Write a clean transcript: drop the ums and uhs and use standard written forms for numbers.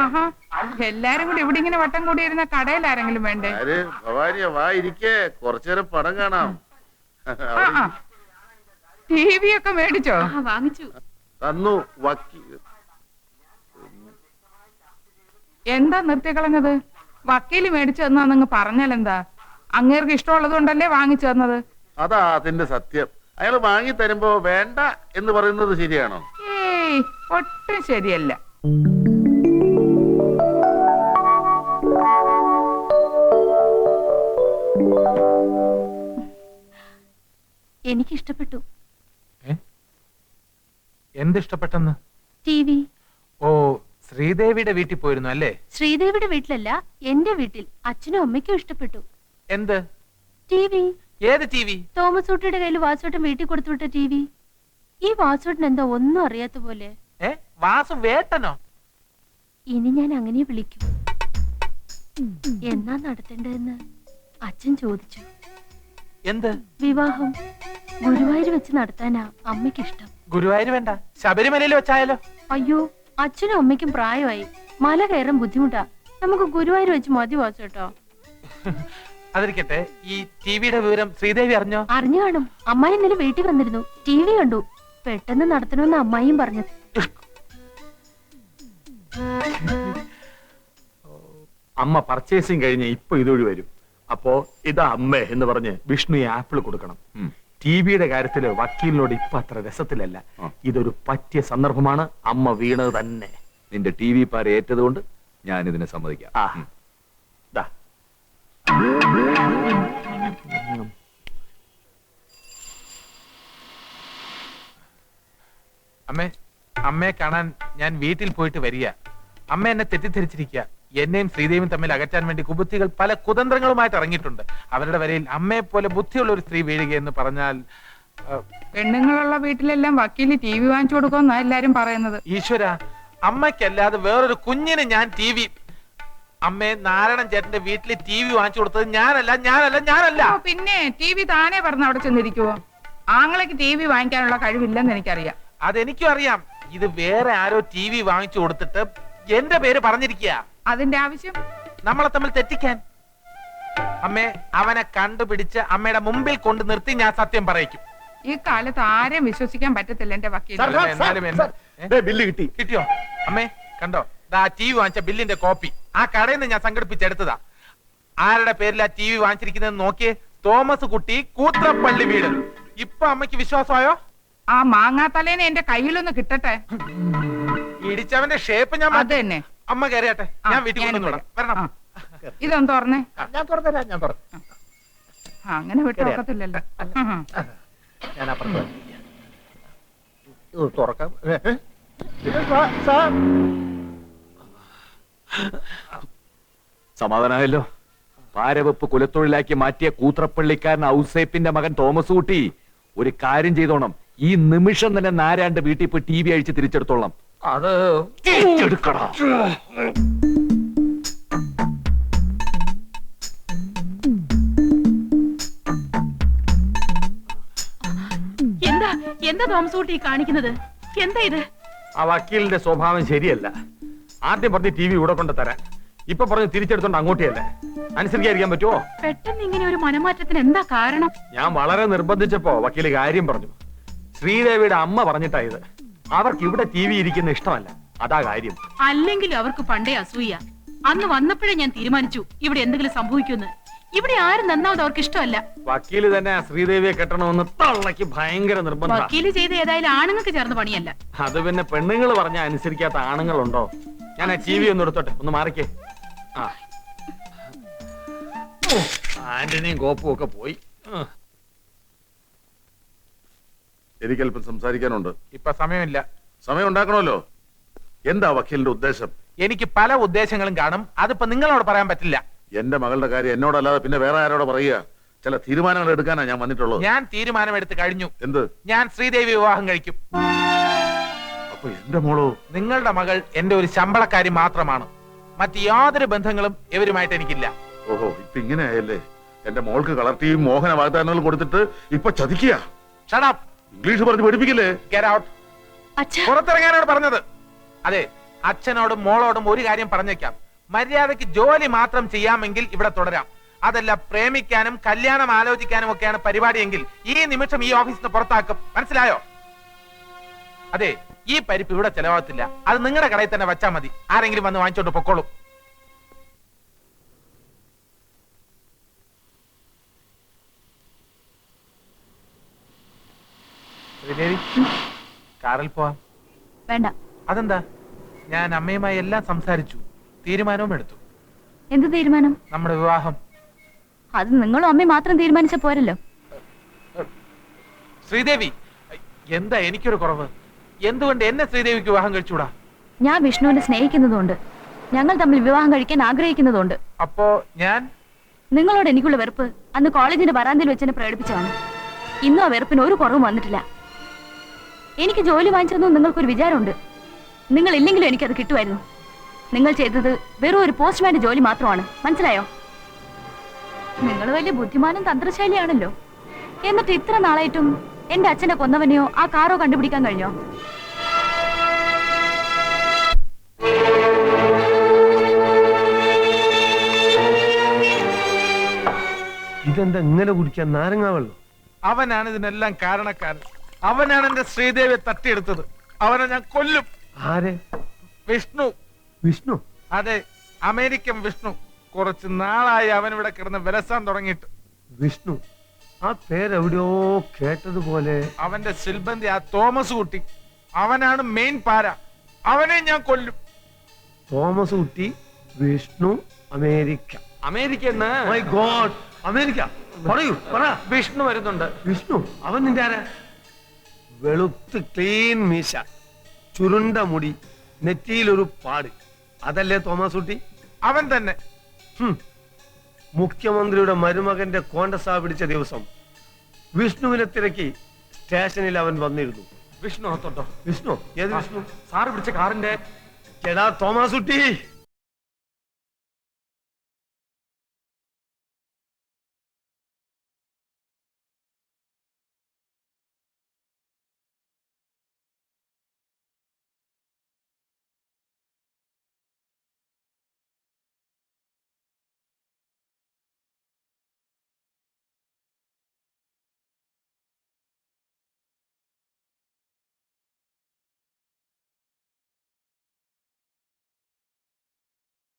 ആഹാ, എല്ലാരും കൂടി ഇവിടെ ഇങ്ങനെ വട്ടം കൂടി ഇരുന്ന കടയിൽ ആരെങ്കിലും വേണ്ടേ? വാ ഇരിക്കേ, കുറച്ചേരം പടം കാണാം. TV ഒക്കെ മേടിച്ചോ? വാങ്ങിച്ചു തന്നു. എന്താ നിർത്തിക്കളഞ്ഞത്? വക്കീല് മേടിച്ചു തന്നാ പറഞ്ഞാലെന്താ? അങ്ങേർക്ക് ഇഷ്ടമുള്ളത് കൊണ്ടല്ലേ വാങ്ങിച്ചു തന്നത്? അതാ അതിന്റെ സത്യം. അയാൾ വാങ്ങി തരുമ്പോ വേണ്ട എന്ന് പറയുന്നത് ശരിയാണോ? ഏയ്, ഒട്ടും ശരിയല്ല. എനിക്കിഷ്ടപ്പെട്ടു. എന്തിഷ്ടപ്പെട്ടെന്ന്? TV. ഓ, ശ്രീദേവിയുടെ വീട്ടിൽ പോയിരുന്നു അല്ലേ? ശ്രീദേവിയുടെ വീട്ടിലല്ല, എന്റെ വീട്ടിൽ. അച്ഛനും അമ്മയ്ക്കും ഇഷ്ടപ്പെട്ടു. എന്ത് TV? ഏത് TV? തോമസ് ഊട്ടിയുടെ കയ്യിൽ വാസോട്ടൻ വീട്ടിൽ കൊടുത്തുവിട്ട TV. ഈ വാസോട്ടൻ എന്താ ഒന്നും അറിയാത്ത പോലെ. വാസു വേട്ടനോ? ഇനി ഞാൻ അങ്ങനെ വിളിക്കും. എന്നാ നടത്തേണ്ടതെന്ന് അച്ഛൻ ചോദിച്ചു. എന്ത് വിവാഹം ഗുരുവായൂർ വെച്ച് നടത്താനാ അമ്മയ്ക്കിഷ്ടം. ഗുരുവായൂർ വേണ്ട, ശബരിമലയിൽ വെച്ചായാലോ? അയ്യോ, അച്ഛനും അമ്മയ്ക്കും പ്രായമായി, മല കയറാൻ ബുദ്ധിമുട്ടാ. നമുക്ക് ഗുരുവായൂർ വെച്ച് മതി വാസോട്ടോ. അതിരിക്കട്ടെ, ഈ ടിവിയുടെ വിവരം ശ്രീദേവി അറിഞ്ഞോ? അറിഞ്ഞു കാണും. അമ്മായി ഇന്നലെ വീട്ടിൽ വന്നിരുന്നു, TV കണ്ടു. പെട്ടെന്ന് നടത്തണമെന്ന് അമ്മായിയും പറഞ്ഞത്. അമ്മ പർച്ചേസിങ് കഴിഞ്ഞ് ഇപ്പൊ ഇതുവഴി വരും. അപ്പോ ഇതാ അമ്മ എന്ന് പറഞ്ഞ് വിഷ്ണു ആപ്പിൾ കൊടുക്കണം. ടിവിയുടെ കാര്യത്തില് വക്കീലിനോട് ഇപ്പൊ അത്ര രസത്തിലല്ല. ഇതൊരു പറ്റിയ സന്ദർഭമാണ്. അമ്മ വീണത് തന്നെ. നിന്റെ TV പാര ഏറ്റത് കൊണ്ട് ഞാൻ ഇതിനെ സമ്മതിക്കാം. അമ്മയെ കാണാൻ ഞാൻ വീട്ടിൽ പോയിട്ട് വരിക. അമ്മ എന്നെ തെറ്റിദ്ധരിച്ചിരിക്കുക. എന്നെയും ശ്രീദേവിയും തമ്മിൽ അകറ്റാൻ വേണ്ടി കുബുദ്ധികൾ പല കുതന്ത്രങ്ങളുമായിട്ട് ഇറങ്ങിയിട്ടുണ്ട്. അവരുടെ വരയിൽ അമ്മയെ പോലെ ബുദ്ധിയുള്ള ഒരു സ്ത്രീ വീഴുകയെന്ന് പറഞ്ഞാൽ... പെണ്ണുങ്ങളുള്ള വീട്ടിലെല്ലാം വക്കീല് TV വാങ്ങിച്ചു കൊടുക്കുമെന്നാ എല്ലാരും പറയുന്നത്. ഈശ്വര, അമ്മയ്ക്കല്ലാതെ വേറൊരു കുഞ്ഞിന് ഞാൻ TV... അമ്മേ, നാരായണൻ ചേട്ടന്റെ വീട്ടിൽ TV വാങ്ങിച്ചു കൊടുത്തത് ഞാനല്ല. പിന്നെ TV താനേ പറഞ്ഞ അവിടെ ചെന്നിരിക്കുവോ? ആങ്ങളേക്ക് TV വാങ്ങിക്കാനുള്ള കഴിവില്ലെന്ന് എനിക്കറിയാം. അതെനിക്കും അറിയാം. ഇത് വേറെ ആരോ TV വാങ്ങിച്ചു കൊടുത്തിട്ട് എന്റെ പേര് പറഞ്ഞിരിക്കുക. അതിന്റെ ആവശ്യം നമ്മളെ തമ്മിൽ തെറ്റിക്കാൻ. അമ്മേ, അവനെ കണ്ടുപിടിച്ച് അമ്മയുടെ മുമ്പിൽ കൊണ്ട് നിർത്തി ഞാൻ സത്യം പറയിക്കും. ഈ കാലത്ത് ആരെയും വിശ്വസിക്കാൻ പറ്റത്തില്ല എന്റെ വക്കീൽ. ബില്ല് കിട്ടിയോ? അമ്മേ കണ്ടോ, TV വാങ്ങിച്ച ബില്ലിന്റെ കോപ്പി ആ കടയിൽ നിന്ന് ഞാൻ സംഘടിപ്പിച്ചെടുത്തതാ. ആരുടെ പേരിലാ TV വാങ്ങിച്ചിരിക്കുന്നത് നോക്കിയേ. തോമസ് കുട്ടി, കൂത്രപ്പള്ളി വീട്. ഇപ്പൊ അമ്മയ്ക്ക് വിശ്വാസമായോ? ആ മാങ്ങാത്തലേനെ എന്റെ കയ്യിലൊന്ന് കിട്ടട്ടെ. ഇടിച്ചവന്റെ ഷേപ്പ് ഞാൻ അത് തന്നെ. അമ്മ കയറിയാട്ടെ, ഞാൻ വീട്ടിൽ കൊണ്ടുവരണം. വരണം. ഇതൊന്ന് തുറന്നേ. ഞാൻ തുറന്നു. അങ്ങനെ വിട്ടോക്കത്തില്ലല്ലോ. ഞാൻ അപ്പുറത്ത് തുറക്കാം. സമാധാനമായല്ലോ. പാരവെപ്പ് കുലത്തൊഴിലാക്കി മാറ്റിയ കൂത്രപ്പള്ളിക്കാരൻ ഔസേപ്പിന്റെ മകൻ തോമസ് കുട്ടി ഒരു കാര്യം ചെയ്തോണം. ഈ നിമിഷം തന്നെ നാരാണ്ട് വീട്ടിൽ പോയി TV അഴിച്ച് തിരിച്ചെടുത്തോളാം. അത് എന്താ തോമസ് കുട്ടി കാണിക്കുന്നത്? എന്താ ഇത്? ആ വക്കീലിന്റെ സ്വഭാവം ശരിയല്ല. ആദ്യം പറഞ്ഞ് TV ഇവിടെ കൊണ്ട് തരാൻ, ഇപ്പൊ പറഞ്ഞ് തിരിച്ചെടുത്തോണ്ട് അങ്ങോട്ടേയല്ലേ. അനുസരിക്കാതിരിക്കാൻ പറ്റുമോ? പെട്ടെന്ന് ഇങ്ങനെ ഒരു മനമാറ്റത്തിന് എന്താ കാരണം? ഞാൻ വളരെ നിർബന്ധിച്ചപ്പോ വക്കീല് കാര്യം പറഞ്ഞു. ശ്രീദേവിയുടെ അമ്മ പറഞ്ഞിട്ടാ ഇത്. അവർക്ക് ഇവിടെ TV ഇരിക്കുന്ന ഇഷ്ടമല്ല, അതാ കാര്യം. അല്ലെങ്കിൽ അവർക്ക് പണ്ടേ അസൂയ. അന്ന് വന്നപ്പോഴേ ഞാൻ തീരുമാനിച്ചു ഇവിടെ എന്തെങ്കിലും സംഭവിക്കുമെന്ന്. ഇവിടെ ആരും നന്നാവത് അവർക്ക് ഇഷ്ടമല്ല. വക്കീല് തന്നെ ശ്രീദേവിയെ കെട്ടണമെന്ന് തള്ളക്ക് ഭയങ്കര നിർബന്ധം. വക്കീല് ചെയ്ത് ഏതായാലും ആണുങ്ങൾക്ക് ചേർന്ന പണിയല്ല. അത് പിന്നെ പെണ്ണുങ്ങൾ പറഞ്ഞ അനുസരിക്കാത്ത ആണുങ്ങളുണ്ടോ? ഞാൻ ആ TV ഒന്ന് എടുത്തോട്ടെ, ഒന്ന് മാറിക്കേ. ആന്റണിയും കോപ്പും ഒക്കെ പോയി. എനിക്കല്പം സംസാരിക്കാനുണ്ട്. ഇപ്പൊ സമയമില്ല. സമയം ഉണ്ടാക്കണമല്ലോ. എന്താ വക്കീലിന്റെ ഉദ്ദേശം? എനിക്ക് പല ഉദ്ദേശങ്ങളും കാണും. അതിപ്പോ നിങ്ങളോട് പറയാൻ പറ്റില്ല. എന്റെ മകളുടെ കാര്യം എന്നോടല്ലാതെ പിന്നെ വേറെ ആരോട് പറയുക? ചില തീരുമാനങ്ങൾ എടുക്കാനാ ഞാൻ വന്നിട്ടുള്ളത്. ഞാൻ തീരുമാനമെടുത്ത് കഴിഞ്ഞു. എന്ത്? ഞാൻ ശ്രീദേവി വിവാഹം കഴിക്കും. അപ്പൊ എന്റെ മോളോ? നിങ്ങളുടെ മകൾ എന്റെ ഒരു ശമ്പളക്കാരി മാത്രമാണ്. മറ്റ് യാതൊരു ബന്ധങ്ങളും ഇവരുമായിട്ട് എനിക്കില്ല. ഓഹോ, ഇപ്പൊ ഇങ്ങനെ ആയല്ലേ? എന്റെ മോൾക്ക് കളർ TV മോഹന വാഗ്ദാനങ്ങൾ കൊടുത്തിട്ട് ഇപ്പൊ ചതിക്കുക. Shut up. ഇംഗ്ലീഷ് പറഞ്ഞ് പഠിപ്പിക്കില്ലേ? Get out. പുറത്തിറങ്ങാനാണ് പറഞ്ഞത്. അതെ, അച്ഛനോടും മോളോടും ഒരു കാര്യം പറഞ്ഞേക്കാം, മര്യാദയ്ക്ക് ജോലി മാത്രം ചെയ്യാമെങ്കിൽ ഇവിടെ തുടരാം. അതല്ല പ്രേമിക്കാനും കല്യാണം ആലോചിക്കാനും ഒക്കെയാണ് പരിപാടിയെങ്കിൽ ഈ നിമിഷം ഈ ഓഫീസിൽ നിന്ന് പുറത്താക്കും. മനസ്സിലായോ? അതെ, ഈ പരിപ്പ് ഇവിടെ ചെലവാകത്തില്ല. അത് നിങ്ങളുടെ കടയിൽ തന്നെ വച്ചാൽ മതി. ആരെങ്കിലും വന്ന് വാങ്ങിച്ചോണ്ട് പൊക്കോളും. കാറിൽ പോവാം. വേണ്ട. അതെന്താ? ഞാൻ അമ്മയുമായി എല്ലാം സംസാരിച്ചു, തീരുമാനവും എടുത്തു. എന്ത് തീരുമാനം? നമ്മുടെ വിവാഹം. അത് നിങ്ങളും അമ്മയും മാത്രം തീരുമാനിച്ച പോരല്ലോ. ശ്രീദേവി, എന്താ എനിക്കൊരു കുറവ്? എന്തുകൊണ്ട് എന്നെ ശ്രീദേവിക്ക് വിവാഹം കഴിച്ചുകൂടാ? ഞാൻ വിഷ്ണുവിനെ സ്നേഹിക്കുന്നതുകൊണ്ട്, ഞങ്ങൾ തമ്മിൽ വിവാഹം കഴിക്കാൻ ആഗ്രഹിക്കുന്നതുകൊണ്ട്. അപ്പോ ഞാൻ നിങ്ങളോട് എനിക്കുള്ള വെറുപ്പ് അന്ന് കോളേജിന്റെ വരാന്തയിൽ വെച്ച് പ്രകടിപ്പിച്ചതാണ്. ഇന്നും ആ വെറുപ്പിന് ഒരു കുറവും വന്നിട്ടില്ല. എനിക്ക് ജോലി വാങ്ങിച്ചതെന്നും നിങ്ങൾക്കൊരു വിചാരമുണ്ട്. നിങ്ങൾ ഇല്ലെങ്കിലും എനിക്കത് കിട്ടുമായിരുന്നു. നിങ്ങൾ ചെയ്തത് വെറും ഒരു പോസ്റ്റ്മാന്റെ ജോലി മാത്രമാണ്. മനസ്സിലായോ? നിങ്ങൾ വലിയ ബുദ്ധിമാനും തന്ത്രശാലിയാണല്ലോ. എന്നിട്ട് ഇത്ര നാളായിട്ടും എന്റെ അച്ഛനെ കൊന്നവനെയോ ആ കാറോ കണ്ടുപിടിക്കാൻ കഴിഞ്ഞോ? ഇതെന്താ ഇങ്ങനെ കുടിക്കാൻ നാരങ്ങ വെള്ളം? അവനാണ് ഇതിനെല്ലാം കാരണക്കാരൻ. അവനാണ് എന്റെ ശ്രീദേവിയെ തട്ടിയെടുത്തത്. അവനെ ഞാൻ കൊല്ലും. ആരെ? വിഷ്ണു. വിഷ്ണു? അതെ, അമേരിക്കൻ വിഷ്ണു. കുറച്ച് നാളായി അവൻ ഇവിടെ കിടന്ന് വിലസാൻ തുടങ്ങിയിട്ട്. വിഷ്ണു? ആ പേരെവിടെയോ കേട്ടതുപോലെ. അവന്റെ സിൽബന്തി ആ തോമസ് കുട്ടി, അവനാണ് മെയിൻ പാര. അവനെ ഞാൻ കൊല്ലും. തോമസ് കുട്ടി, Vishnu, America. America my God, America. പറയൂ, പറ. വിഷ്ണു വരുന്നുണ്ട്. വിഷ്ണു? അവൻ നിന്റെ ആരാ? വെളുത്ത് ക്ലീൻ മീശ, ചുരുണ്ട മുടി, നെറ്റിയിലൊരു പാട്, അതല്ലേ തോമസ് കുട്ടി? അവൻ തന്നെ. മുഖ്യമന്ത്രിയുടെ മരുമകന്റെ കോണ്ടസാ പിടിച്ച ദിവസം വിഷ്ണുവിനെ തിരക്കി സ്റ്റേഷനിൽ അവൻ വന്നിരുന്നു. വിഷ്ണു അകത്തോട്ടോ? വിഷ്ണു? ഏത് വിഷ്ണു? സാറ് പിടിച്ച കാറിന്റെ. എടാ തോമസ് കുട്ടി,